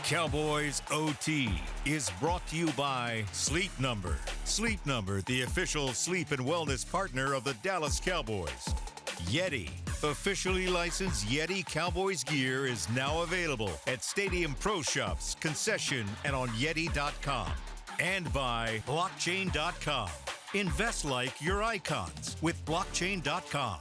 Cowboys OT is brought to you by Sleep Number. Sleep Number, the official sleep and wellness partner of the Dallas Cowboys. Yeti, officially licensed Yeti Cowboys gear, is now available at Stadium Pro Shops, concession, and on Yeti.com. And by Blockchain.com. Invest like your icons with Blockchain.com.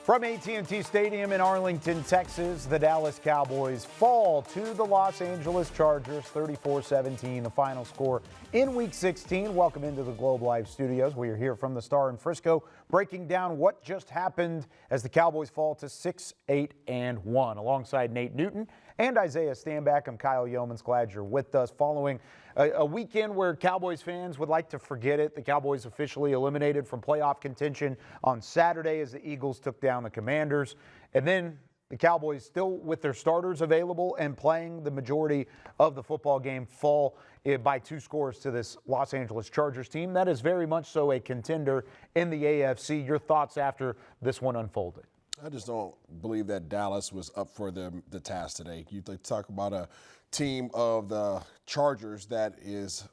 From AT&T Stadium in Arlington, Texas, the Dallas Cowboys fall to the Los Angeles Chargers, 34-17, the final score in Week 16. Welcome into the Globe Live studios. We are here from the Star in Frisco, breaking down what just happened as the Cowboys fall to 6-8-1. Alongside Nate Newton and Isaiah Stanback, I'm Kyle Yeomans. Glad you're with us. Following a weekend where Cowboys fans would like to forget it, the Cowboys officially eliminated from playoff contention on Saturday as the Eagles took down the Commanders. And then the Cowboys, still with their starters available and playing the majority of the football game, fall by 2 scores to this Los Angeles Chargers team. That is very much so a contender in the AFC. Your thoughts after this one unfolded? I just don't believe that Dallas was up for the task today. You talk about a team of the Chargers that is,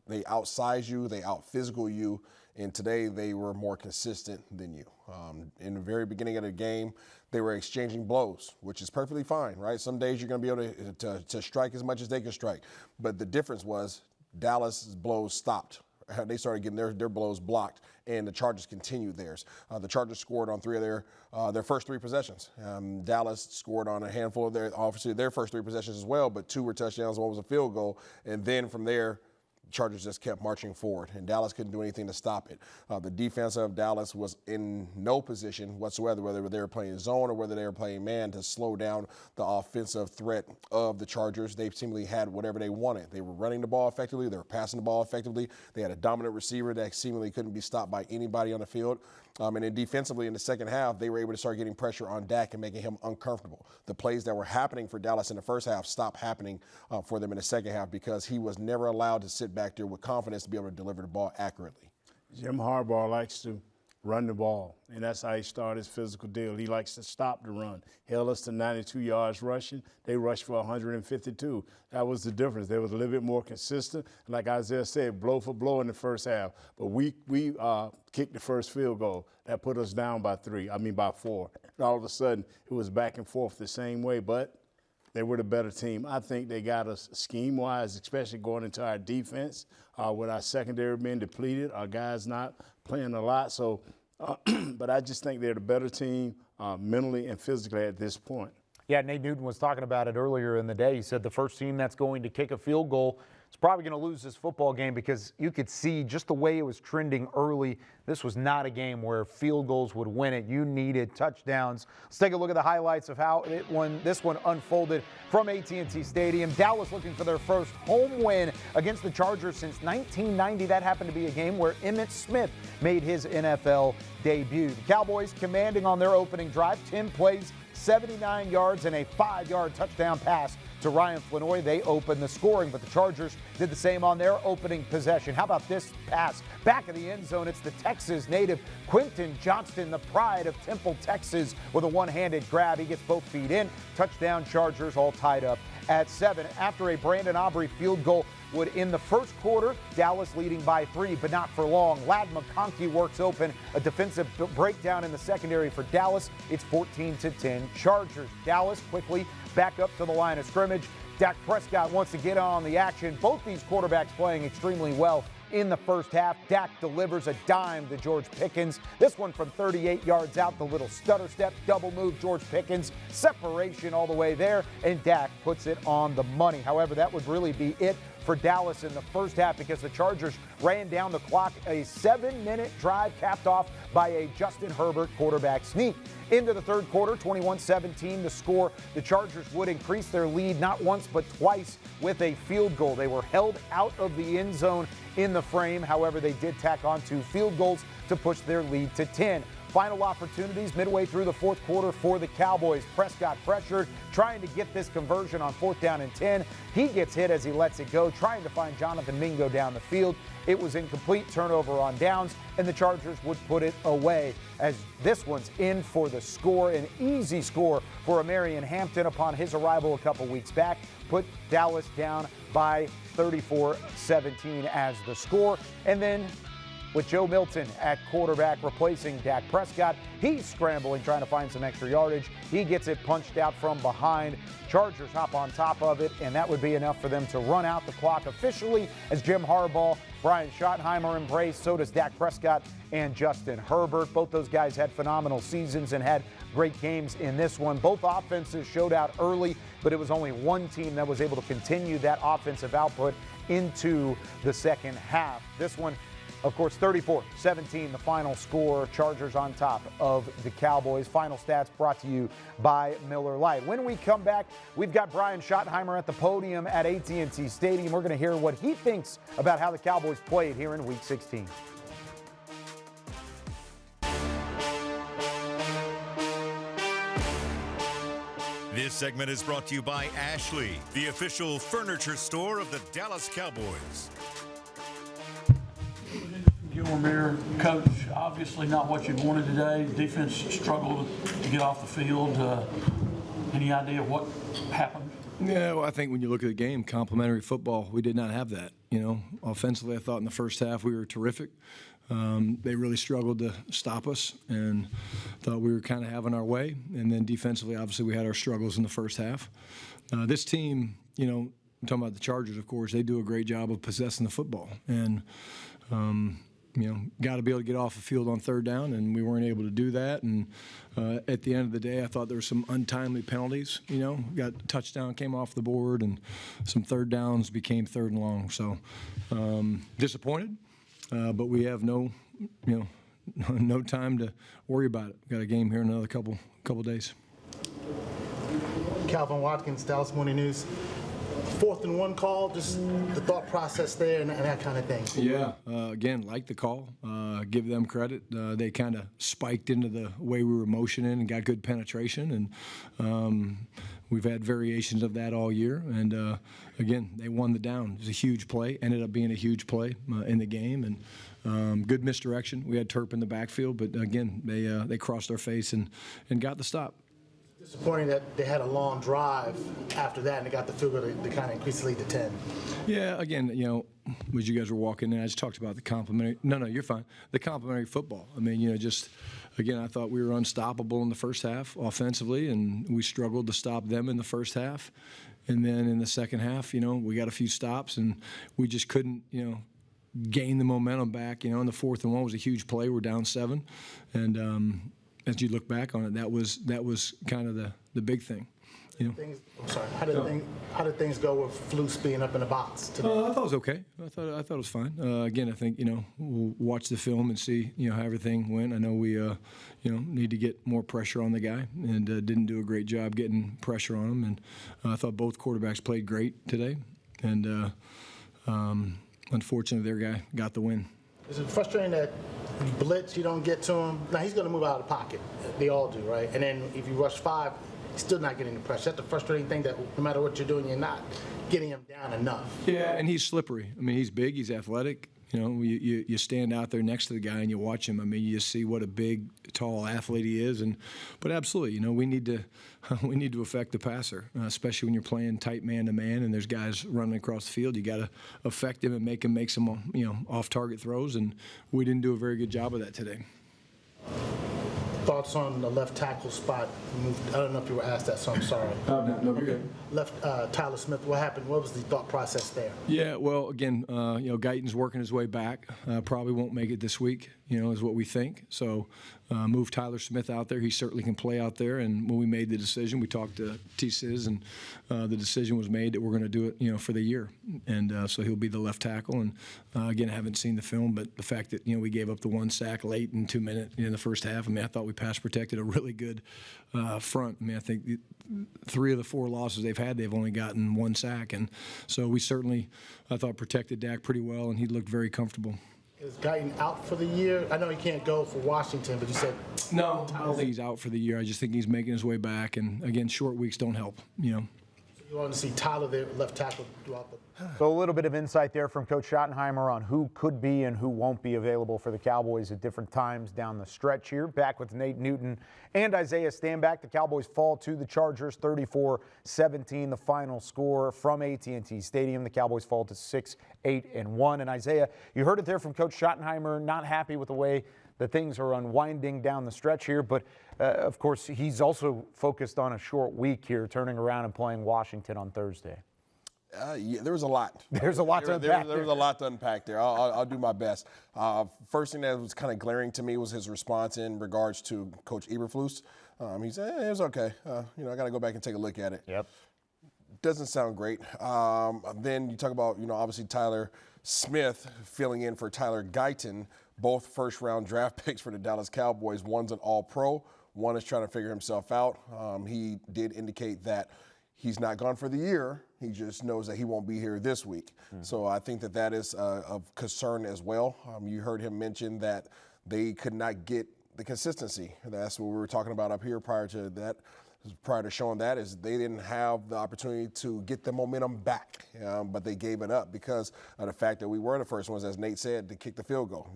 they outsize you, they out-physical you, and today they were more consistent than you. In the very beginning of the game, they were exchanging blows, which is perfectly fine, right? Some days you're going to be able to strike as much as they can strike. But the difference was Dallas' blows stopped. They started getting their blows blocked, and the Chargers continued theirs. The Chargers scored on 3 of their first 3 possessions. Dallas scored on a handful of their first 3 possessions as well, but 2 were touchdowns, 1 was a field goal, and then from there, Chargers just kept marching forward, and Dallas couldn't do anything to stop it. The defense of Dallas was in no position whatsoever, whether they were playing zone or whether they were playing man, to slow down the offensive threat of the Chargers. They seemingly had whatever they wanted. They were running the ball effectively. They were passing the ball effectively. They had a dominant receiver that seemingly couldn't be stopped by anybody on the field. And then defensively in the second half, they were able to start getting pressure on Dak and making him uncomfortable. The plays that were happening for Dallas in the first half stopped happening for them in the second half because he was never allowed to sit back there with confidence to be able to deliver the ball accurately. Jim Harbaugh likes to run the ball, and that's how he started his physical deal. He likes to stop the run. Held us to 92 yards rushing. They rushed for 152. That was the difference. They was a little bit more consistent. Like Isaiah said, blow for blow in the first half. But we kicked the first field goal. That put us down by 4. And all of a sudden, it was back and forth the same way, but they were the better team. I think they got us scheme-wise, especially going into our defense, with our secondary being depleted, our guys not playing a lot. So, but I just think they're the better team mentally and physically at this point. Yeah, Nate Newton was talking about it earlier in the day. He said the first team that's going to kick a field goal is probably going to lose this football game because you could see just the way it was trending early. This was not a game where field goals would win it. You needed touchdowns. Let's take a look at the highlights of how this one unfolded from AT&T Stadium. Dallas looking for their first home win against the Chargers since 1990. That happened to be a game where Emmitt Smith made his NFL debut. The Cowboys commanding on their opening drive. 10 plays, 79 yards, and a 5-yard touchdown pass to Ryan Flanoy. They opened the scoring, but the Chargers did the same on their opening possession. How about this pass? Back of the end zone, it's the Texas native Quentin Johnston, the pride of Temple, Texas, with a one-handed grab. He gets both feet in. Touchdown Chargers, all tied up at 7. After a Brandon Aubrey field goal would in the first quarter, Dallas leading by 3, but not for long. Ladd McConkey works open a defensive breakdown in the secondary for Dallas. It's 14-10 Chargers. Dallas quickly back up to the line of scrimmage. Dak Prescott wants to get on the action. Both these quarterbacks playing extremely well in the first half. Dak delivers a dime to George Pickens. This one from 38 yards out, the little stutter step, double move, George Pickens, separation all the way there, and Dak puts it on the money. However, that would really be it for Dallas in the first half because the Chargers ran down the clock. A 7-minute drive capped off by a Justin Herbert quarterback sneak. Into the third quarter, 21-17 the score. The Chargers would increase their lead not once but twice with a field goal. They were held out of the end zone in the frame. However, they did tack on 2 field goals to push their lead to 10. Final opportunities midway through the fourth quarter for the Cowboys. Prescott pressured, trying to get this conversion on 4th down and 10. He gets hit as he lets it go, trying to find Jonathan Mingo down the field. It was incomplete, turnover on downs, and the Chargers would put it away as this one's in for the score. An easy score for Amarian Hampton upon his arrival a couple weeks back. Put Dallas down by 34-17 as the score. And then with Joe Milton at quarterback replacing Dak Prescott, he's scrambling, trying to find some extra yardage. He gets it punched out from behind. Chargers hop on top of it, and that would be enough for them to run out the clock officially as Jim Harbaugh, Brian Schottenheimer embrace. So does Dak Prescott and Justin Herbert. Both those guys had phenomenal seasons and had great games in this one. Both offenses showed out early, but it was only one team that was able to continue that offensive output into the second half. This one, of course, 34-17, the final score. Chargers on top of the Cowboys. Final stats brought to you by Miller Lite. When we come back, we've got Brian Schottenheimer at the podium at AT&T Stadium. We're going to hear what he thinks about how the Cowboys played here in Week 16. This segment is brought to you by Ashley, the official furniture store of the Dallas Cowboys. Gilmore, coach, obviously not what you wanted today. Defense struggled to get off the field. Any idea what happened? Yeah, well, I think when you look at the game, complimentary football, we did not have that. Offensively, I thought in the first half we were terrific. They really struggled to stop us and thought we were kind of having our way. And then defensively, obviously, we had our struggles in the first half. This team, I'm talking about the Chargers, of course, they do a great job of possessing the football. And got to be able to get off the field on 3rd down, and we weren't able to do that. And at the end of the day, I thought there were some untimely penalties. Got a touchdown came off the board, and some 3rd downs became 3rd and long. So disappointed, but we have no time to worry about it. Got a game here in another couple days. Calvin Watkins, Dallas Morning News. 4th and 1 call, just the thought process there and that kind of thing. Yeah, again, like the call. Give them credit. They kind of spiked into the way we were motioning and got good penetration. And we've had variations of that all year. And, again, they won the down. It was a huge play, ended up being a huge play in the game. And good misdirection. We had Turp in the backfield, but, again, they crossed our face and got the stop. Disappointing that they had a long drive after that and they got the field goal to kind of increase the lead to 10. Yeah, again, as you guys were walking in, I just talked about the complimentary. No, you're fine. The complimentary football. I mean, again, I thought we were unstoppable in the first half offensively, and we struggled to stop them in the first half. And then in the second half, we got a few stops, and we just couldn't, gain the momentum back. In the 4th and 1 was a huge play. We're down 7, and as you look back on it, that was kind of the big thing. How did things go with Flus being up in the box today? I thought it was okay. I thought it was fine. Again, I think we'll watch the film and see how everything went. I know we need to get more pressure on the guy, and didn't do a great job getting pressure on him. And I thought both quarterbacks played great today, and unfortunately, their guy got the win. Is it frustrating that you blitz, you don't get to him? Now, he's going to move out of the pocket. They all do, right? And then if you rush 5, he's still not getting the pressure. That's the frustrating thing, that no matter what you're doing, you're not getting him down enough. Yeah, and he's slippery. I mean, he's big, he's athletic. You stand out there next to the guy and you watch him. I mean, you see what a big, tall athlete he is. But absolutely, we need to affect the passer, especially when you're playing tight man-to-man and there's guys running across the field. You got to affect him and make him make some, off-target throws. And we didn't do a very good job of that today. Thoughts on the left tackle spot? I don't know if you were asked that, so I'm sorry. No, you're good. Left Tyler Smith, what happened? What was the thought process there? Yeah, well, again, Guyton's working his way back. Probably won't make it this week, is what we think. So move Tyler Smith out there. He certainly can play out there. And when we made the decision, we talked to T-Siz, and the decision was made that we're going to do it, for the year. And so he'll be the left tackle. And again, I haven't seen the film, but the fact that, we gave up the 1 sack late in 2 minutes in the first half, I thought we pass protected a really good front. I think 3 of the 4 losses they've had, they've only gotten 1 sack. And so we certainly, I thought, protected Dak pretty well, and he looked very comfortable. Is Guyton out for the year? I know he can't go for Washington, but you said No, I don't think he's out for the year. I just think he's making his way back. And, again, short weeks don't help, you know. you want to see Tyler there, left tackle, throughout the. So a little bit of insight there from Coach Schottenheimer on who could be and who won't be available for the Cowboys at different times down the stretch here. Back with Nate Newton and Isaiah Stanback. The Cowboys fall to the Chargers 34-17, the final score from AT&T Stadium. The Cowboys fall to 6-8-1. And Isaiah, you heard it there from Coach Schottenheimer, not happy with the way that things are unwinding down the stretch here. But, of course, he's also focused on a short week here, turning around and playing Washington on Thursday. Yeah, there was a lot. There's a lot to unpack. There was a lot to unpack there. I'll do my best. First thing that was kind of glaring to me was his response in regards to Coach Eberflus. He said, it was okay. I got to go back and take a look at it. Yep. Doesn't sound great. Then you talk about, obviously Tyler Smith filling in for Tyler Guyton, both first-round draft picks for the Dallas Cowboys. One's an all-pro. One is trying to figure himself out. He did indicate that he's not gone for the year. He just knows that he won't be here this week. Mm-hmm. So I think that is of concern as well. You heard him mention that they could not get the consistency. That's what we were talking about up here prior to that. Prior to showing that is they didn't have the opportunity to get the momentum back, but they gave it up because of the fact that we were the first ones, as Nate said, to kick the field goal.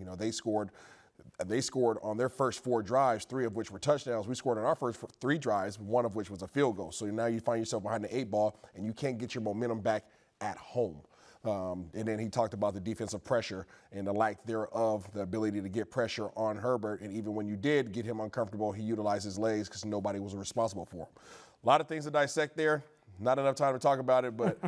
They scored on their first 4 drives, 3 of which were touchdowns. We scored on our first 3 drives, 1 of which was a field goal. So now you find yourself behind the 8 ball, and you can't get your momentum back at home. And then he talked about the defensive pressure and the lack thereof, the ability to get pressure on Herbert. And even when you did get him uncomfortable, he utilized his legs because nobody was responsible for him. A lot of things to dissect there. Not enough time to talk about it, but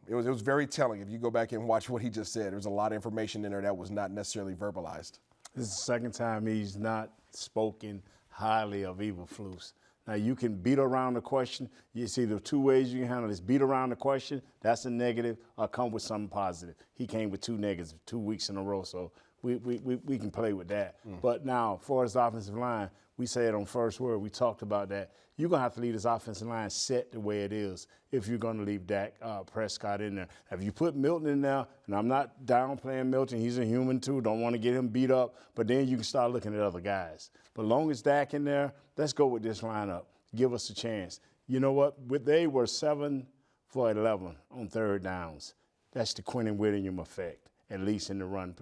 it was very telling. If you go back and watch what he just said, there was a lot of information in there that was not necessarily verbalized. This is the second time he's not spoken highly of Eberflus. Now, you can beat around the question. You see the 2 ways you can handle this. Beat around the question, that's a negative, or come with something positive. He came with 2 negatives 2 weeks in a row, so we can play with that. But now, for his offensive line, we said on first word, we talked about that. You're going to have to leave this offensive line set the way it is if you're going to leave Dak Prescott in there. If you put Milton in there, and I'm not downplaying Milton, he's a human too, don't want to get him beat up, but then you can start looking at other guys. But long as Dak in there, let's go with this lineup. Give us a chance. You know what? They were 7 for 11 on 3rd downs. That's the Quentin Williams effect, at least in the run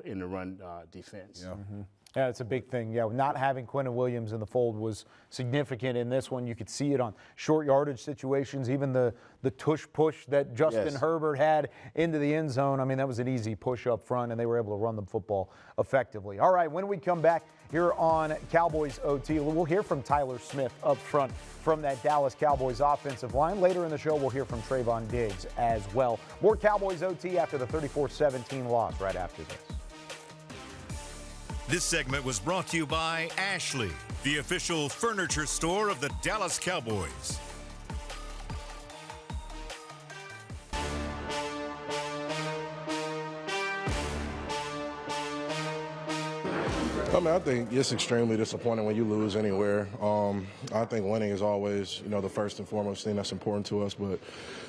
defense. Yeah. Mm-hmm. Yeah, it's a big thing. Yeah, not having Quentin Williams in the fold was significant in this one. You could see it on short yardage situations, even the tush push that Justin Herbert had into the end zone. I mean, that was an easy push up front, and they were able to run the football effectively. All right, when we come back here on Cowboys OT, we'll hear from Tyler Smith up front from that Dallas Cowboys offensive line. Later in the show, we'll hear from Trayvon Diggs as well. More Cowboys OT after the 34-17 loss right after this. This segment was brought to you by Ashley, the official furniture store of the Dallas Cowboys. I think it's extremely disappointing when you lose anywhere. I think winning is always, the first and foremost thing that's important to us. But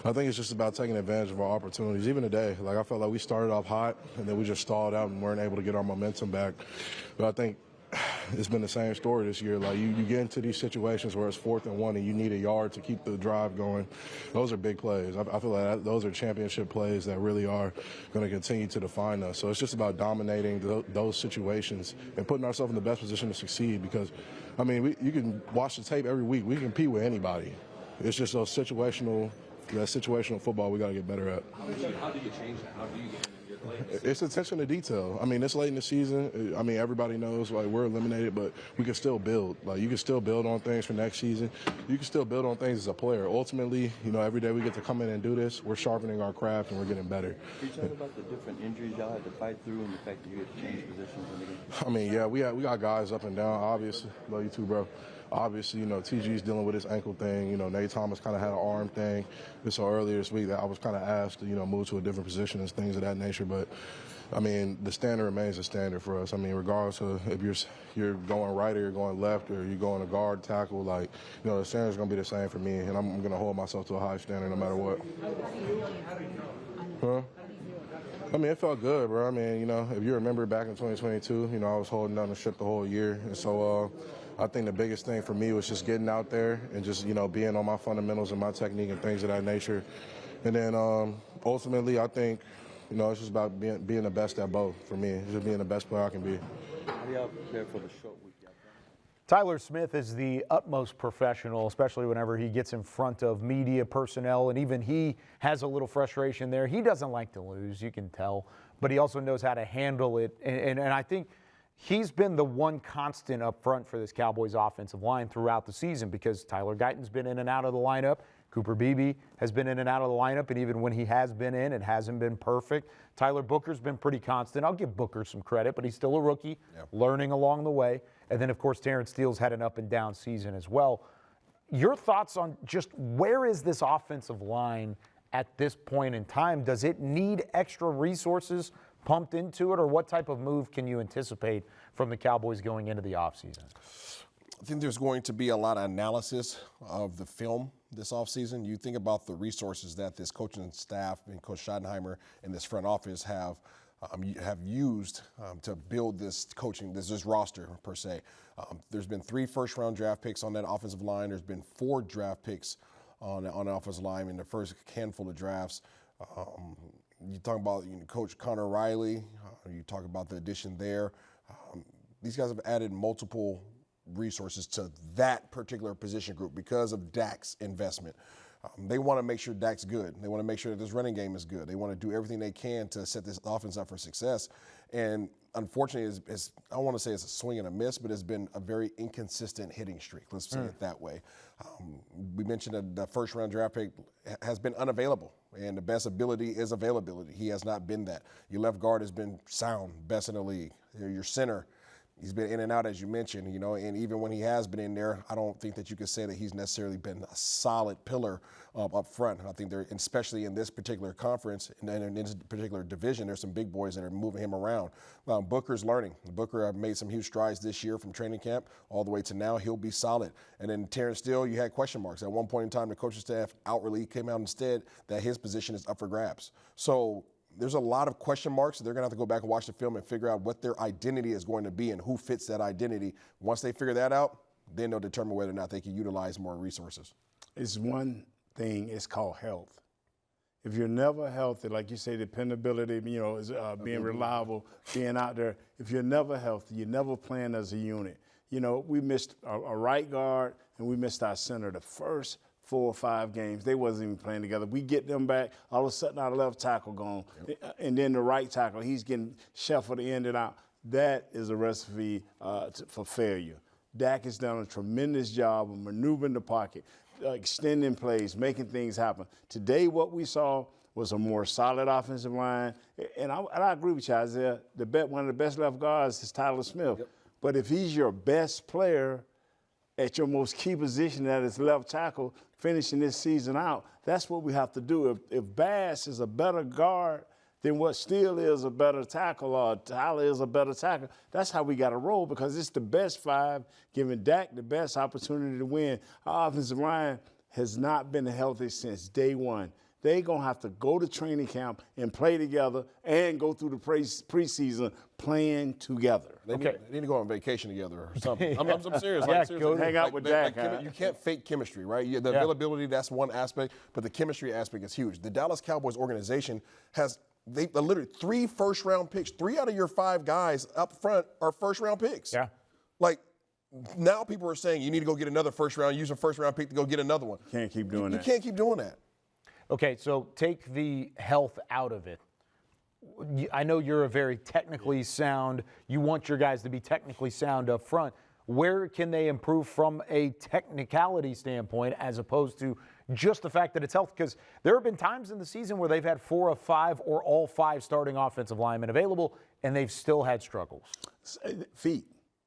I think it's just about taking advantage of our opportunities. Even today, I felt like we started off hot and then we just stalled out and weren't able to get our momentum back. But I think it's been the same story this year. You get into these situations where it's 4th and 1 and you need a yard to keep the drive going. Those are big plays. I feel like those are championship plays that really are going to continue to define us. So it's just about dominating those situations and putting ourselves in the best position to succeed because, you can watch the tape every week. We compete with anybody. It's just that situational football we got to get better at. How do you change that? How do you get your plays? It's attention to detail. It's late in the season. Everybody knows we're eliminated, but we can still build. You can still build on things for next season. You can still build on things as a player. Ultimately, every day we get to come in and do this. We're sharpening our craft and we're getting better. Can you talk about the different injuries y'all had to fight through and the fact that you had to change positions in the game? We got guys up and down. Obviously, love you too, bro. Obviously, TG's dealing with his ankle thing. Nate Thomas kind of had an arm thing. So earlier this week that I was kind of asked to, move to a different position and things of that nature. But, the standard remains the standard for us. Regardless of if you're going right or you're going left or you're going to guard, tackle, the standard's going to be the same for me. And I'm going to hold myself to a high standard no matter what. Huh? I mean, it felt good, bro. I mean, you know, if you remember back in 2022, you know, I was holding down the ship the whole year. And so I think the biggest thing for me was just getting out there and just, you know, being on my fundamentals and my technique and things of that nature. And then ultimately, I think, you know, it's just about being the best at both for me. It's just being the best player I can be. How do y'all prepare for the short week? Tyler Smith is the utmost professional, especially whenever he gets in front of media personnel, and even he has a little frustration there. He doesn't like to lose, you can tell, but he also knows how to handle it. And I think he's been the one constant up front for this Cowboys offensive line throughout the season, because Tyler Guyton's been in and out of the lineup. Cooper Beebe has been in and out of the lineup, and even when he has been in, it hasn't been perfect. Tyler Booker's been pretty constant. I'll give Booker some credit, but he's still a rookie, learning along the way. And then, of course, Terrence Steele's had an up-and-down season as well. Your thoughts on just where is this offensive line at this point in time? Does it need extra resources pumped into it, or what type of move can you anticipate from the Cowboys going into the offseason? I think there's going to be a lot of analysis of the film this offseason. You think about the resources that this coaching staff and Coach Schottenheimer and this front office have used to build this this roster per se. There's been 3 first-round draft picks on that offensive line. There's been 4 draft picks on the offensive line in the first handful of drafts. You talk about Coach Connor Riley. You talk about the addition there. These guys have added multiple resources to that particular position group because of Dak's investment. They want to make sure Dak's good. They want to make sure that this running game is good. They want to do everything they can to set this offense up for success. And unfortunately, I don't want to say it's a swing and a miss, but it's been a very inconsistent hitting streak. Let's say it that way. We mentioned that the first-round draft pick has been unavailable, and the best ability is availability. He has not been that. Your left guard has been sound, best in the league. Your center, he's been in and out, as you mentioned, and even when he has been in there, I don't think that you could say that he's necessarily been a solid pillar up front. I think especially in this particular conference and in this particular division, there's some big boys that are moving him around. Booker's learning. Booker made some huge strides this year from training camp all the way to now. He'll be solid. And then Terrence Steele, you had question marks. At one point in time, the coaching staff outwardly came out instead that his position is up for grabs. So there's a lot of question marks. They're going to have to go back and watch the film and figure out what their identity is going to be and who fits that identity. Once they figure that out, then they'll determine whether or not they can utilize more resources. It's one thing, it's called health. If you're never healthy, like you say, dependability, is being reliable, being out there. If you're never healthy, you're never playing as a unit. We missed a right guard and we missed our center the first 4 or 5 games. They wasn't even playing together. We get them back, all of a sudden our left tackle gone. Yep. And then the right tackle, he's getting shuffled in and out. That is a recipe for failure. Dak has done a tremendous job of maneuvering the pocket, extending plays, making things happen. Today what we saw was a more solid offensive line. And I agree with you, Isaiah. One of the best left guards is Tyler Smith. Yep. But if he's your best player at your most key position, that is left tackle, finishing this season out, that's what we have to do. If Bass is a better guard than what Steele is a better tackle or Tyler is a better tackle, that's how we got to roll, because it's the best 5 giving Dak the best opportunity to win. Our offensive line has not been healthy since day one. They're going to have to go to training camp and play together and go through the preseason playing together. They need to go on vacation together or something. I'm serious. Seriously. Go hang out with Dak. You can't fake chemistry, right? The availability, that's one aspect, but the chemistry aspect is huge. The Dallas Cowboys organization has literally 3 first-round picks. 3 out of your 5 guys up front are first-round picks. Yeah. Now people are saying you need to go get another first-round, use a first-round pick to go get another one. Can't keep doing that. You can't keep doing that. Okay, so take the health out of it. I know you're a very technically sound. You want your guys to be technically sound up front. Where can they improve from a technicality standpoint as opposed to just the fact that it's health? Because there have been times in the season where they've had 4 of 5 or all 5 starting offensive linemen available, and they've still had struggles. Feet.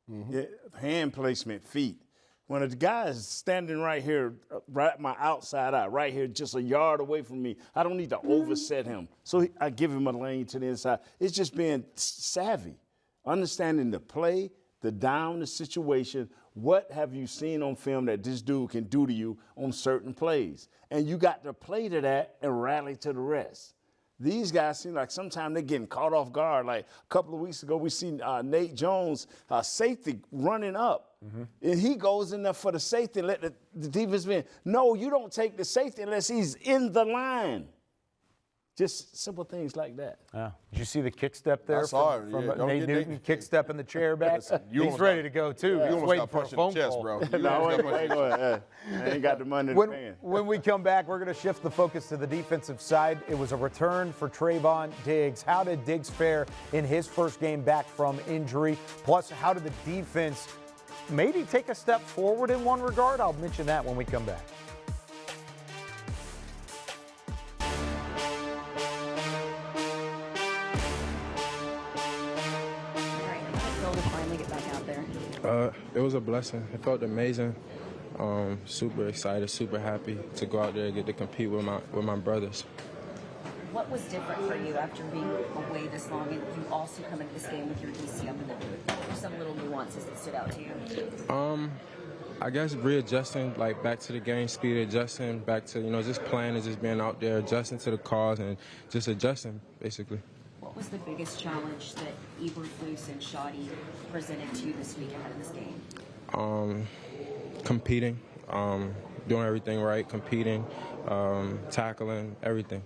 Mm-hmm. Hand placement, feet. When a guy is standing right here, right my outside eye, right here, just a yard away from me, I don't need to overset him. So I give him a lane to the inside. It's just being savvy, understanding the play, the down, the situation. What have you seen on film that this dude can do to you on certain plays? And you got to play to that and rally to the rest. These guys seem like sometimes they're getting caught off guard. Like a couple of weeks ago, we seen Nate Jones, safety, running up. And he goes in there for the safety and let the defense win. No, you don't take the safety unless he's in the line. Just simple things like that. Yeah. Did you see the kick step there I saw it. from Yeah, don't Nate get Newton? Nate. Kick step in the chair back. Listen, you He's almost ready got- to go, too. You He's almost waiting got for a punched in phone the chest, call. bro. No, I ain't got the money to pay. When we come back, we're going to shift the focus to the defensive side. It was a return for Trayvon Diggs. How did Diggs fare in his first game back from injury? Plus, how did the defense maybe take a step forward in one regard? I'll mention that when we come back. It was a blessing. It felt amazing. Super excited, super happy to go out there and get to compete with my brothers. What was different for you after being away this long, and you also come into this game with your DC up in the booth? What were some little nuances that stood out to you? I guess readjusting, like back to the game, speed adjusting, back to just playing and just being out there, adjusting to the calls and just adjusting basically. What was the biggest challenge that Eberflus and Shoddy presented to you this week ahead of this game? Competing, doing everything right, competing, tackling, everything.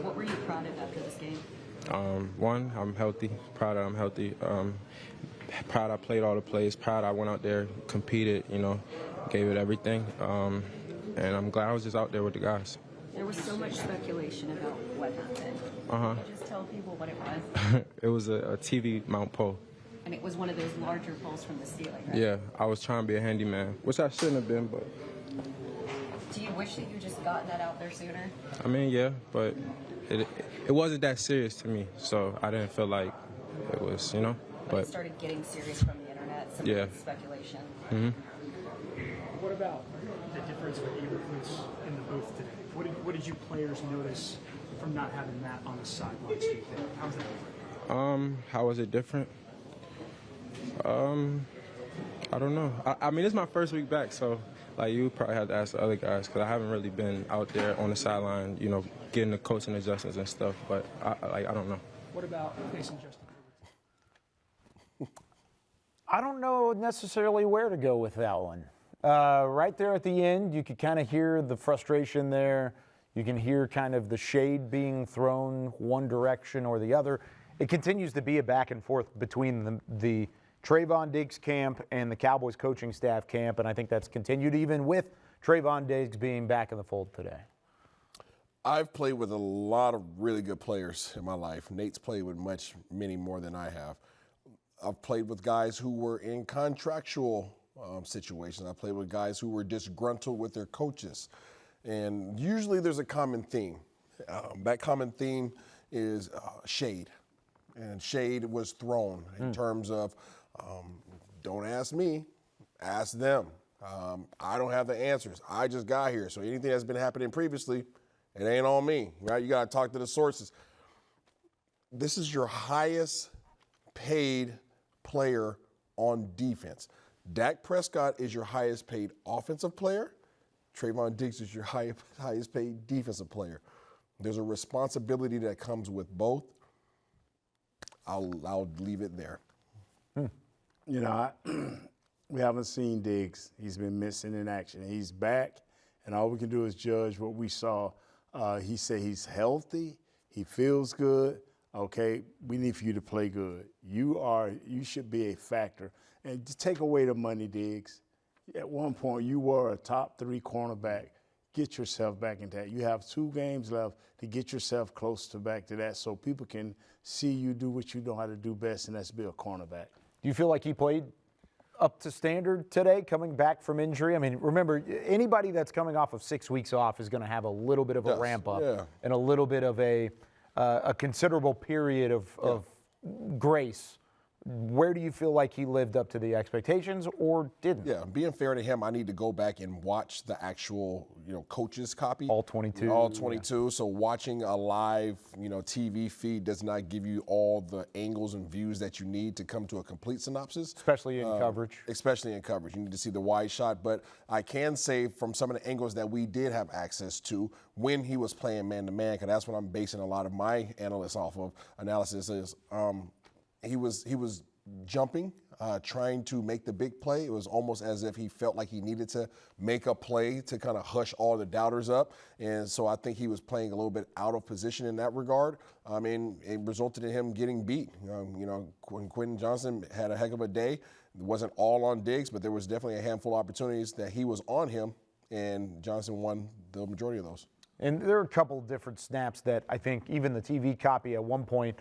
What were you proud of after this game? One, I'm healthy, proud I'm healthy. Proud I played all the plays, proud I went out there, competed, gave it everything. And I'm glad I was just out there with the guys. There was so much speculation about what happened. Uh-huh. Can you just tell people what it was? It was a TV mount pole. And it was one of those larger poles from the ceiling, right? Yeah, I was trying to be a handyman, which I shouldn't have been, but. Do you wish that you just gotten that out there sooner? I mean, yeah, but it wasn't that serious to me, so I didn't feel like it was, But it started getting serious from the internet, some Yeah. of the speculation. Mm-hmm. What about the difference with Eberflus in the booth today? What did you players notice from not having that on the sidelines? Do you think? How was that different? How was it different? I don't know. I mean, it's my first week back, so like you probably have to ask the other guys because I haven't really been out there on the sideline, getting the coaching adjustments and stuff. But I don't know. What about facing Justin Herbert? I don't know necessarily where to go with that one. Right there at the end, you could kind of hear the frustration there. You can hear kind of the shade being thrown one direction or the other. It continues to be a back and forth between the Trayvon Diggs camp and the Cowboys coaching staff camp, and I think that's continued even with Trayvon Diggs being back in the fold today. I've played with a lot of really good players in my life. Nate's played with many more than I have. I've played with guys who were in contractual situations. I played with guys who were disgruntled with their coaches. And usually there's a common theme. That common theme is shade. And shade was thrown in terms of, don't ask me, ask them. I don't have the answers. I just got here. So anything that's been happening previously, it ain't on me, right? You got to talk to the sources. This is your highest paid player on defense. Dak Prescott is your highest paid offensive player. Trayvon Diggs is your highest paid defensive player. There's a responsibility that comes with both. I'll leave it there. We haven't seen Diggs. He's been missing in action. He's back, and all we can do is judge what we saw. He said he's healthy. He feels good. Okay, we need for you to play good. You should be a factor. And just take away the money, Diggs. At one point, you were a top 3 cornerback. Get yourself back into that. You have 2 games left to get yourself close to back to that so people can see you do what you know how to do best, and that's be a cornerback. Do you feel like he played up to standard today, coming back from injury? I mean, remember, anybody that's coming off of 6 weeks off is going to have a little bit of a ramp up and a little bit of a considerable period of grace Where do you feel like he lived up to the expectations or didn't? Yeah, being fair to him, I need to go back and watch the actual, coach's copy. All 22. All 22. Yeah. So watching a live, TV feed does not give you all the angles and views that you need to come to a complete synopsis. Especially in coverage. Especially in coverage. You need to see the wide shot. But I can say from some of the angles that we did have access to when he was playing man-to-man, because that's what I'm basing a lot of my analysis is he was jumping, trying to make the big play. It was almost as if he felt like he needed to make a play to kind of hush all the doubters up. And so I think he was playing a little bit out of position in that regard. I mean, it resulted in him getting beat. Quentin Johnson had a heck of a day. It wasn't all on Diggs, but there was definitely a handful of opportunities that he was on him, and Johnson won the majority of those. And there are a couple of different snaps that I think even the TV copy at one point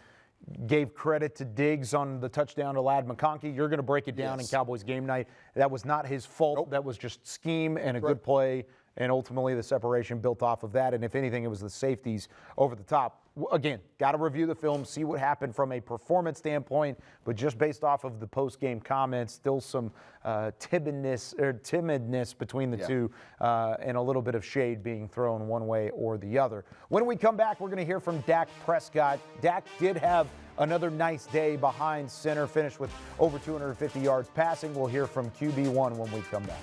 gave credit to Diggs on the touchdown to Ladd McConkey. You're going to break it down in Cowboys game night. That was not his fault. Nope. That was just scheme and a good play, and ultimately the separation built off of that. And if anything, it was the safeties over the top. Again, got to review the film, see what happened from a performance standpoint, but just based off of the post-game comments, still some timidness between the two, and a little bit of shade being thrown one way or the other. When we come back, we're going to hear from Dak Prescott. Dak did have another nice day behind center, finished with over 250 yards passing. We'll hear from QB1 when we come back.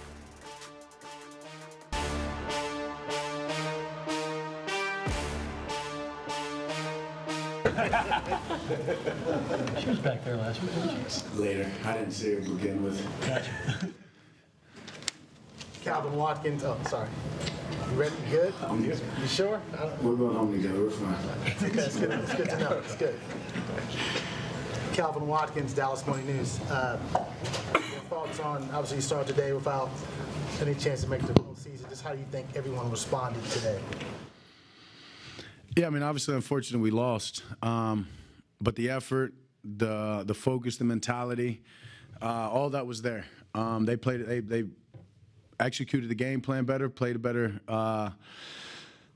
She was back there last week, wasn't she? Later. I didn't see her to begin with. Gotcha. Calvin Watkins. Oh, sorry. You ready? You good? I'm good. You sure? We're going home together. We're fine. Okay, it's good. It's good to know. It's good. Calvin Watkins, Dallas Morning News. Your thoughts on, obviously you started today without any chance to make the postseason. Just how do you think everyone responded today? Yeah, I mean, obviously, unfortunately, we lost. But the effort, the focus, the mentality, all that was there. They executed the game plan better, played a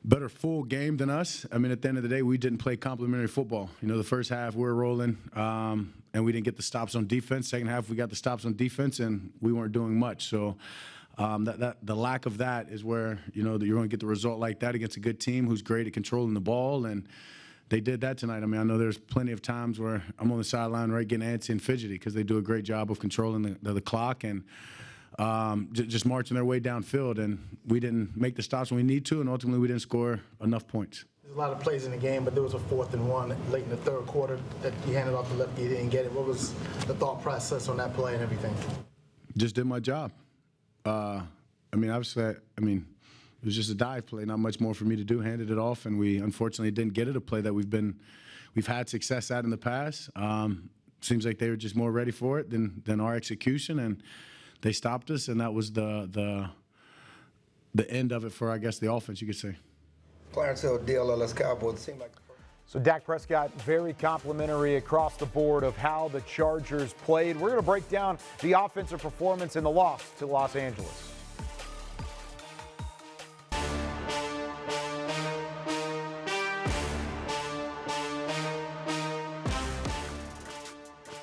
better full game than us. I mean, at the end of the day, we didn't play complimentary football. The first half we were rolling, and we didn't get the stops on defense. Second half we got the stops on defense, and we weren't doing much. So the lack of that is where that you're going to get the result like that against a good team who's great at controlling the ball, and they did that tonight. I mean, I know there's plenty of times where I'm on the sideline, right, getting antsy and fidgety because they do a great job of controlling the clock and just marching their way downfield, and we didn't make the stops when we need to, and ultimately we didn't score enough points. There's a lot of plays in the game, but there was a 4th and 1 late in the third quarter that you handed off the left, you didn't get it. What was the thought process on that play and everything? Just did my job. I mean, obviously, it was just a dive play, not much more for me to do. Handed it off, and we unfortunately didn't get it. A play that we've had success at in the past. Seems like they were just more ready for it than our execution, and they stopped us, and that was the end of it for, I guess, the offense, you could say. Clarence Hill, DLLS Cowboys. Seemed like. So Dak Prescott, very complimentary across the board of how the Chargers played. We're going to break down the offensive performance in the loss to Los Angeles.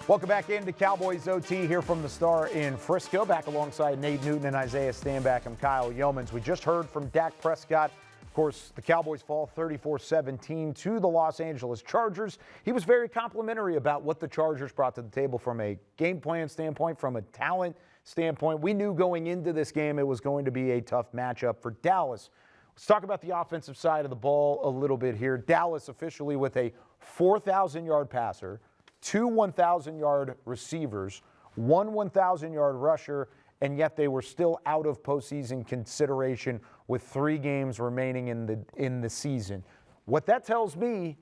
Welcome back into Cowboys OT here from the Star in Frisco. Back alongside Nate Newton and Isaiah Stanback. I'm Kyle Yeomans. We just heard from Dak Prescott. Of course, the Cowboys fall 34-17 to the Los Angeles Chargers. He was very complimentary about what the Chargers brought to the table from a game plan standpoint, from a talent standpoint. We knew going into this game it was going to be a tough matchup for Dallas. Let's talk about the offensive side of the ball a little bit here. Dallas officially with a 4,000-yard passer, 2 1,000-yard receivers, 1 1,000-yard rusher, and yet they were still out of postseason consideration with 3 games remaining in the season. What that tells me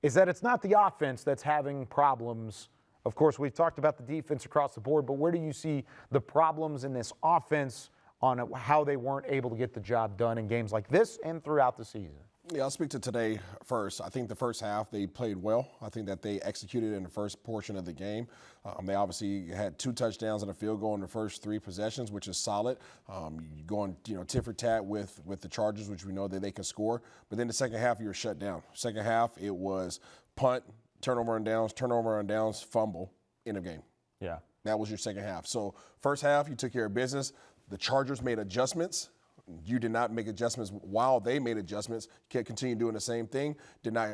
is that it's not the offense that's having problems. Of course, we've talked about the defense across the board, but where do you see the problems in this offense on how they weren't able to get the job done in games like this and throughout the season? Yeah, I'll speak to today first. I think the first half they played well. I think that they executed in the first portion of the game. They obviously had 2 touchdowns and a field goal in the first 3 possessions, which is solid. Going tit for tat with the Chargers, which we know that they can score. But then the second half, you were shut down. Second half, it was punt, turnover on downs, fumble. end of game. Yeah. That was your second half. So first half, you took care of business. The Chargers made adjustments. You did not make adjustments while they made adjustments. Kept continue doing the same thing. Did not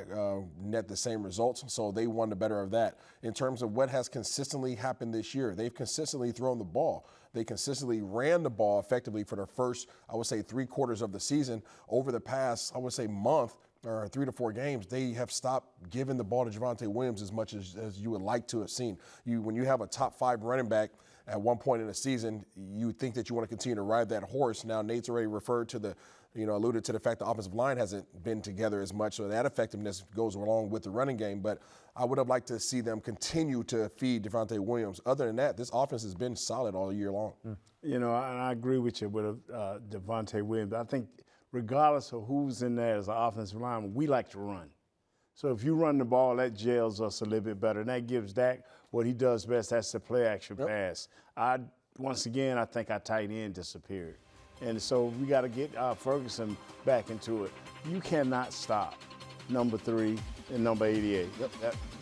net the same results. So they won the better of that. In terms of what has consistently happened this year, they've consistently thrown the ball. They consistently ran the ball effectively for the first, I would say, 3 quarters of the season. Over the past, I would say, month or 3 to 4 games, they have stopped giving the ball to Javonte Williams as much as you would like to have seen. When you have a top 5 running back at one point in the season, you think that you want to continue to ride that horse. Now, Nate's already referred to alluded to the fact the offensive line hasn't been together as much, so that effectiveness goes along with the running game. But I would have liked to see them continue to feed Javonte Williams. Other than that, this offense has been solid all year long. And I agree with you with Javonte Williams. I think regardless of who's in there as an offensive lineman, we like to run. So if you run the ball, that jails us a little bit better. And that gives Dak what he does best, that's the play-action pass. Once again, I think our tight end disappeared. And so we got to get Ferguson back into it. You cannot stop number 3 and number 88.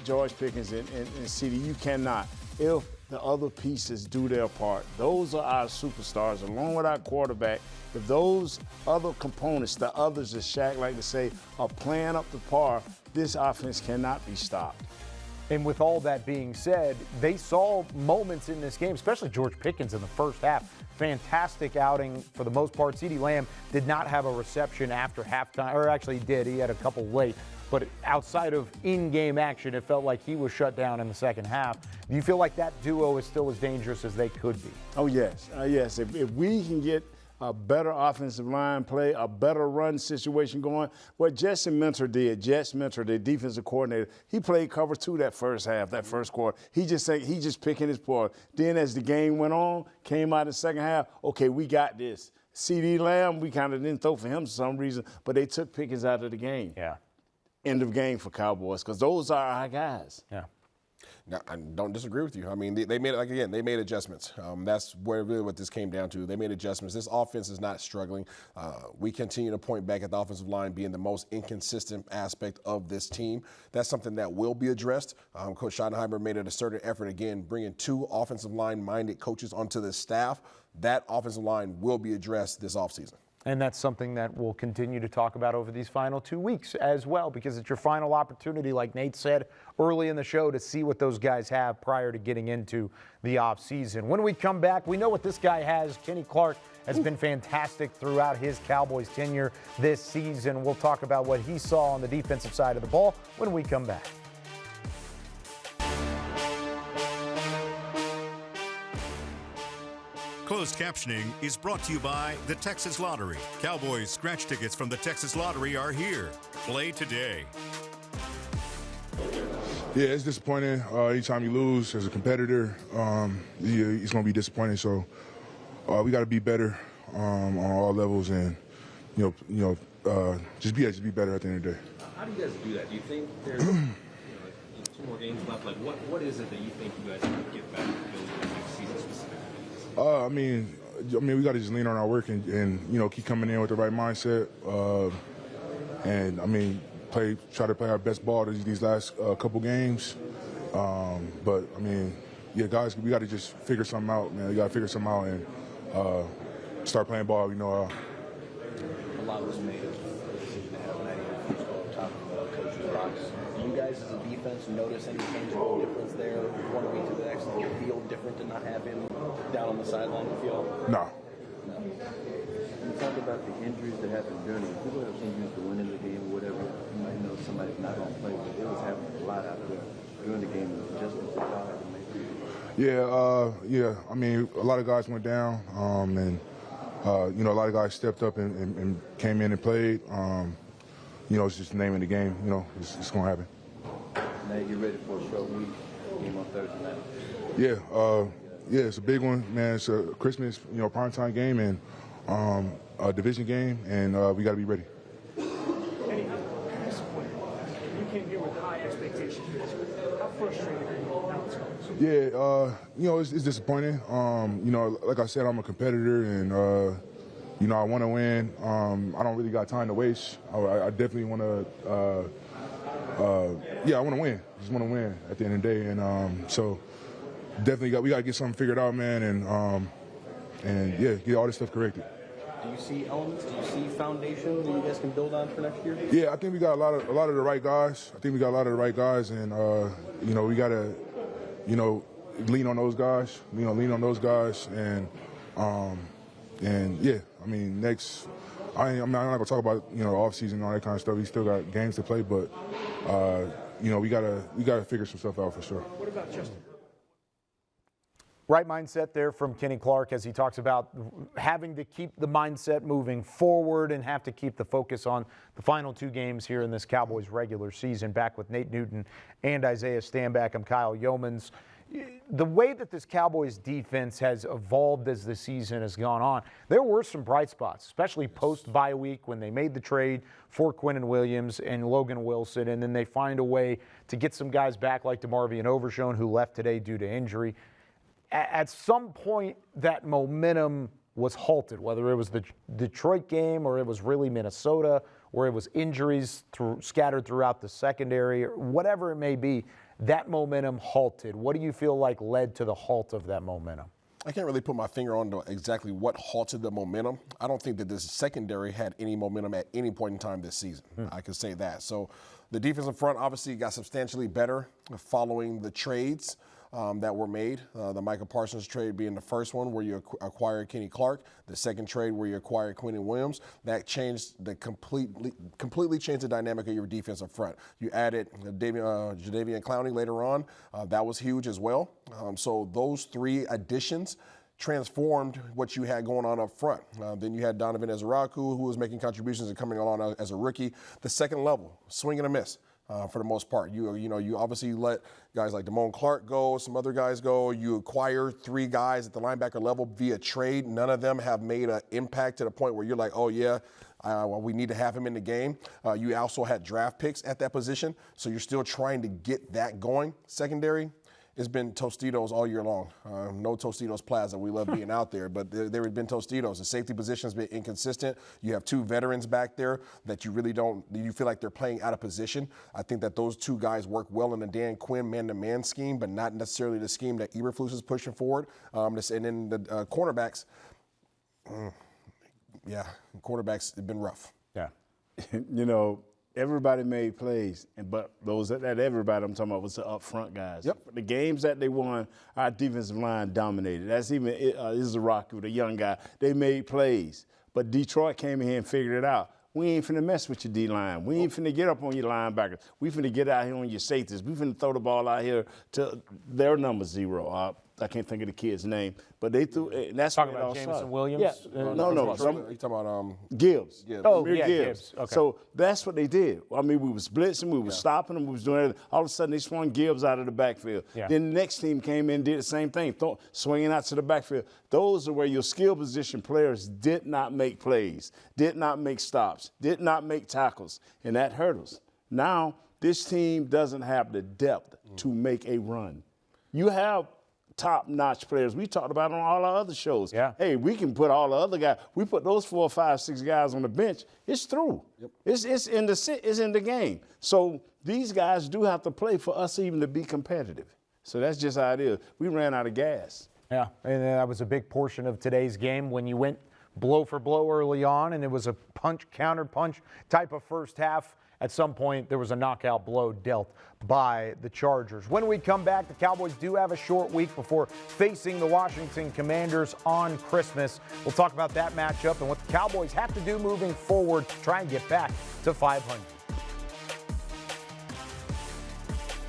George Pickens and CD, you cannot. If the other pieces do their part, those are our superstars, along with our quarterback. If those other components, the others, as Shaq like to say, are playing up to par, this offense cannot be stopped. And with all that being said, they saw moments in this game, especially George Pickens in the first half. Fantastic outing for the most part. CeeDee Lamb did not have a reception after halftime, or actually he did. He had a couple late. But outside of in-game action, it felt like he was shut down in the second half. Do you feel like that duo is still as dangerous as they could be? Oh, yes. Yes. If we can get a better offensive line play, a better run situation going. What Jesse Minter did, the defensive coordinator, he played cover 2 that first half, that first quarter. He just picking his part. Then as the game went on, came out in the second half, okay, we got this. CeeDee Lamb, we kind of didn't throw for him for some reason, but they took Pickens out of the game. Yeah. End of game for Cowboys, because those are our guys. Yeah. Now, I don't disagree with you. I mean, they made, they made adjustments. That's really what this came down to. They made adjustments. This offense is not struggling. We continue to point back at the offensive line being the most inconsistent aspect of this team. That's something that will be addressed. Coach Schottenheimer made an assertive effort, again, bringing 2 offensive line-minded coaches onto the staff. That offensive line will be addressed this offseason. And that's something that we'll continue to talk about over these final 2 weeks as well, because it's your final opportunity, like Nate said early in the show, to see what those guys have prior to getting into the offseason. When we come back, we know what this guy has. Kenny Clark has been fantastic throughout his Cowboys tenure this season. We'll talk about what he saw on the defensive side of the ball when we come back. Closed captioning is brought to you by the Texas Lottery. Cowboys scratch tickets from the Texas Lottery are here. Play today. Yeah, it's disappointing. Anytime you lose as a competitor, it's going to be disappointing. So we got to be better on all levels, and just be better at the end of the day. How do you guys do that? Do you think there's 2 more games left? Like, what is it that you think you guys can get back to build next season specifically? I mean, we got to just lean on our work and keep coming in with the right mindset. And I mean, try to play our best ball these last couple games. But I mean, yeah, guys, we got to just figure something out, man. We got to figure something out and start playing ball. A lot was made of the decision to have Matty on top of Coach's box. Do you guys as a defense notice any tangible difference there 1 week to the next? Does it feel different to not have him down on the sideline with y'all? No. You talked about the injuries that happened during the people have injuries to win in the game or whatever. You might know somebody's not going to play, but it was happening a lot out there during the game. Adjustments that y'all had to make. Yeah. I mean, a lot of guys went down, and a lot of guys stepped up and came in and played. It's just the name of the game. It's going to happen. Now you're ready for a short week game on Thursday night. Yeah, it's a big one, man. It's a Christmas, primetime game and a division game, and we got to be ready. Any disappointed? You came here with high expectations. How frustrating are you now? Yeah, it's disappointing. Like I said, I'm a competitor, and I want to win. I don't really got time to waste. I definitely want to. I want to win. Just want to win at the end of the day, and so definitely we got to get something figured out, man, and yeah, get all this stuff corrected. Do you see elements? Do you see foundation that you guys can build on for next year? Yeah, I think we got a lot of the right guys. and we got to lean on those guys. And yeah, I mean I'm not gonna talk about off season and all that kind of stuff. We still got games to play, but we gotta figure some stuff out for sure. What about Justin? Right mindset there from Kenny Clark as he talks about having to keep the mindset moving forward and have to keep the focus on the final 2 games here in this Cowboys regular season. Back with Nate Newton and Isaiah Stanback, I'm Kyle Yeomans. The way that this Cowboys defense has evolved as the season has gone on, there were some bright spots, especially post-bye week when they made the trade for Quinnen Williams and Logan Wilson, and then they find a way to get some guys back like DeMarvion Overshown, who left today due to injury. At some point, that momentum was halted, whether it was the Detroit game or it was really Minnesota, or it was injuries scattered throughout the secondary, or whatever it may be. That momentum halted. What do you feel like led to the halt of that momentum? I can't really put my finger on exactly what halted the momentum. I don't think that this secondary had any momentum at any point in time this season. I can say that. So the defensive front obviously got substantially better following the trades that were made. The Micah Parsons trade being the first one where you acquired Kenny Clark. The second trade where you acquired Quinnen Williams. That changed completely changed the dynamic of your defensive front. You added Jadeveon Clowney later on. That was huge as well. So those 3 additions transformed what you had going on up front. Then you had Donovan Ezeraku, who was making contributions and coming along as a rookie. The second level, swing and a miss. For the most part, you obviously let guys like Damone Clark go, some other guys go. You acquire 3 guys at the linebacker level via trade. None of them have made an impact to the point where you're like, oh yeah, we need to have him in the game. You also had draft picks at that position, so you're still trying to get that going. Secondary, it's been Tostitos all year long. No Tostitos Plaza. We love being out there, but there have been Tostitos. The safety position has been inconsistent. You have 2 veterans back there that you really don't, you feel like they're playing out of position. I think that those 2 guys work well in the Dan Quinn man-to-man scheme, but not necessarily the scheme that Eberflus is pushing forward. And then the cornerbacks, cornerbacks have been rough. Yeah. Everybody made plays, but that everybody I'm talking about was the up front guys. Yep. The games that they won, our defensive line dominated. That's even Izaraku, the young guy. They made plays, but Detroit came in here and figured it out. We ain't finna mess with your D-line. We ain't finna get up on your linebackers. We finna get out here on your safeties. We finna throw the ball out here to their number 0. I can't think of the kid's name, but they threw. And that's talking about Jameson Williams. Yeah. No. You talking about Gibbs. Oh, yeah, Gibbs. Okay. So that's what they did. I mean, we was blitzing, we was stopping them, we was doing everything. All of a sudden, they swung Gibbs out of the backfield. Yeah. Then the next team came in and did the same thing, swinging out to the backfield. Those are where your skill position players did not make plays, did not make stops, did not make tackles, and that hurt us. Now, this team doesn't have the depth to make a run. You have top-notch players. We talked about it on all our other shows. Yeah. Hey, we can put all the other guys. We put those 4, 5, 6 guys on the bench. It's through. Yep. It's in the game. So these guys do have to play for us even to be competitive. So that's just how it is. We ran out of gas. Yeah, and that was a big portion of today's game when you went blow for blow early on, and it was a punch, counter punch type of first half. At some point, there was a knockout blow dealt by the Chargers. When we come back, the Cowboys do have a short week before facing the Washington Commanders on Christmas. We'll talk about that matchup and what the Cowboys have to do moving forward to try and get back to 500.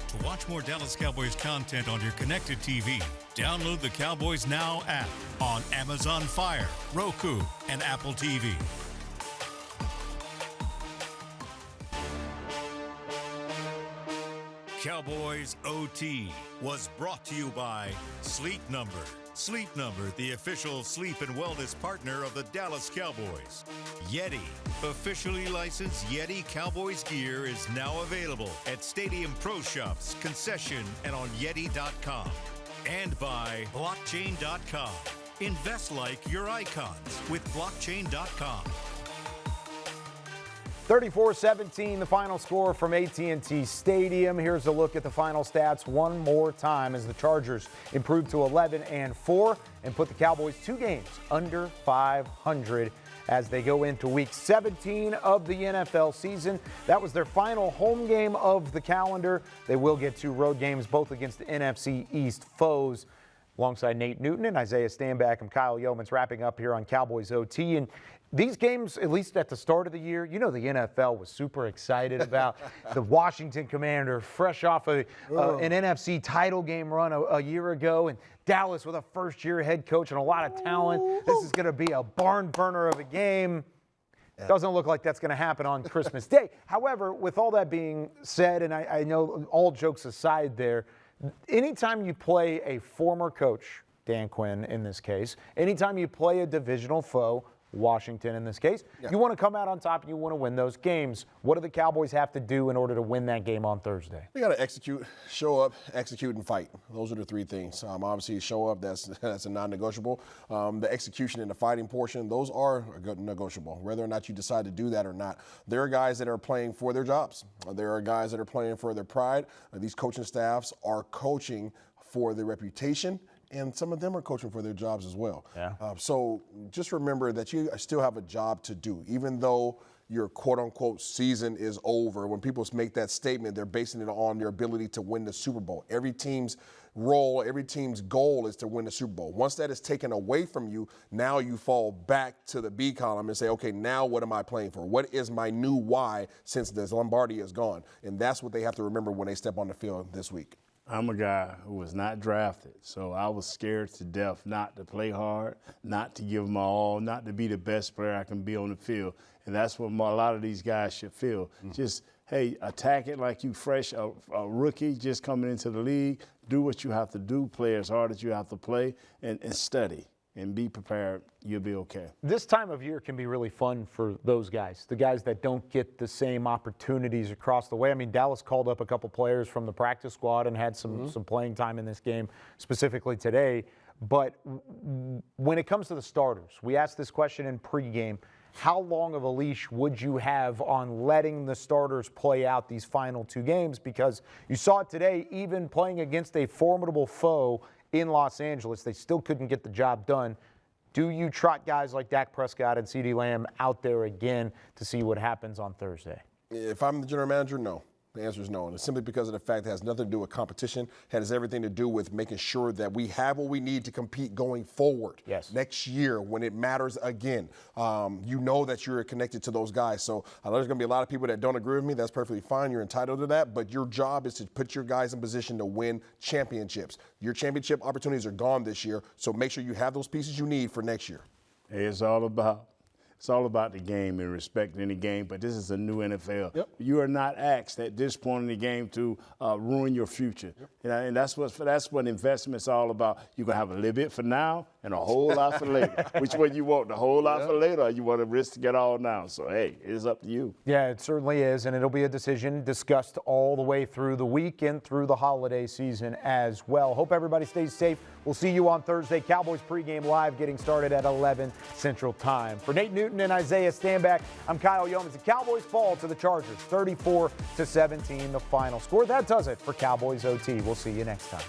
To watch more Dallas Cowboys content on your connected TV, download the Cowboys Now app on Amazon Fire, Roku, and Apple TV. Cowboys OT was brought to you by Sleep Number. Sleep Number, the official sleep and wellness partner of the Dallas Cowboys. Yeti, officially licensed Yeti Cowboys gear, is now available at Stadium Pro Shops, concession, and on Yeti.com. And by Blockchain.com. Invest like your icons with Blockchain.com. 34-17, the final score from AT&T Stadium. Here's a look at the final stats one more time as the Chargers improve to 11-4 and put the Cowboys 2 games under 500 as they go into Week 17 of the NFL season. That was their final home game of the calendar. They will get 2 road games, both against the NFC East foes. Alongside Nate Newton and Isaiah Stanback, I'm Kyle Yeomans wrapping up here on Cowboys OT. And these games, at least at the start of the year, the NFL was super excited about the Washington Commander, fresh off an NFC title game run a year ago, and Dallas with a first-year head coach and a lot of talent. This is going to be a barn burner of a game. Doesn't look like that's going to happen on Christmas Day. However, with all that being said, and I know all jokes aside there, anytime you play a former coach, Dan Quinn in this case, anytime you play a divisional foe, Washington in this case, you want to come out on top and you want to win those games. What do the Cowboys have to do in order to win that game on Thursday? They got to execute, show up, execute, and fight. Those are the 3 things. Obviously, show up, that's a non-negotiable. The execution and the fighting portion, those are negotiable, whether or not you decide to do that or not. There are guys that are playing for their jobs. There are guys that are playing for their pride. These coaching staffs are coaching for their reputation, and some of them are coaching for their jobs as well. So just remember that you still have a job to do, even though your quote-unquote season is over. When people make that statement, they're basing it on their ability to win the Super Bowl. Every team's role, every team's goal is to win the Super Bowl. Once that is taken away from you, now you fall back to the B column and say, okay, now what am I playing for? What is my new why since the Lombardi is gone? And that's what they have to remember when they step on the field this week. I'm a guy who was not drafted, so I was scared to death not to play hard, not to give my all, not to be the best player I can be on the field. And that's what a lot of these guys should feel. Just, hey, attack it like you fresh, a rookie just coming into the league. Do what you have to do, play as hard as you have to play, and study. And be prepared, you'll be okay. This time of year can be really fun for those guys, the guys that don't get the same opportunities across the way. I mean, Dallas called up a couple players from the practice squad and had some playing time in this game, specifically today. But when it comes to the starters, we asked this question in pregame. How long of a leash would you have on letting the starters play out these final 2 games? Because you saw it today, even playing against a formidable foe in Los Angeles, they still couldn't get the job done. Do you trot guys like Dak Prescott and CeeDee Lamb out there again to see what happens on Thursday? If I'm the general manager, no. The answer is no, and it's simply because of the fact it has nothing to do with competition. It has everything to do with making sure that we have what we need to compete going forward. Next year when it matters again. You know that you're connected to those guys. So I know there's going to be a lot of people that don't agree with me. That's perfectly fine. You're entitled to that. But your job is to put your guys in position to win championships. Your championship opportunities are gone this year, so make sure you have those pieces you need for next year. Hey, it's all about the game and respecting the game, but this is a new NFL. You are not asked at this point in the game to ruin your future. And that's what investment's all about. You're going to have a little bit for now and a whole lot for later. Which one you want, the whole lot for later, or you want to risk to get all now? So, hey, it's up to you. Yeah, it certainly is, and it'll be a decision discussed all the way through the week and through the holiday season as well. Hope everybody stays safe. We'll see you on Thursday. Cowboys pregame live getting started at 11 Central Time. For Nate Newton and Isaiah Stanback, I'm Kyle Yeomans. The Cowboys fall to the Chargers, 34-17, the final score. That does it for Cowboys OT. We'll see you next time.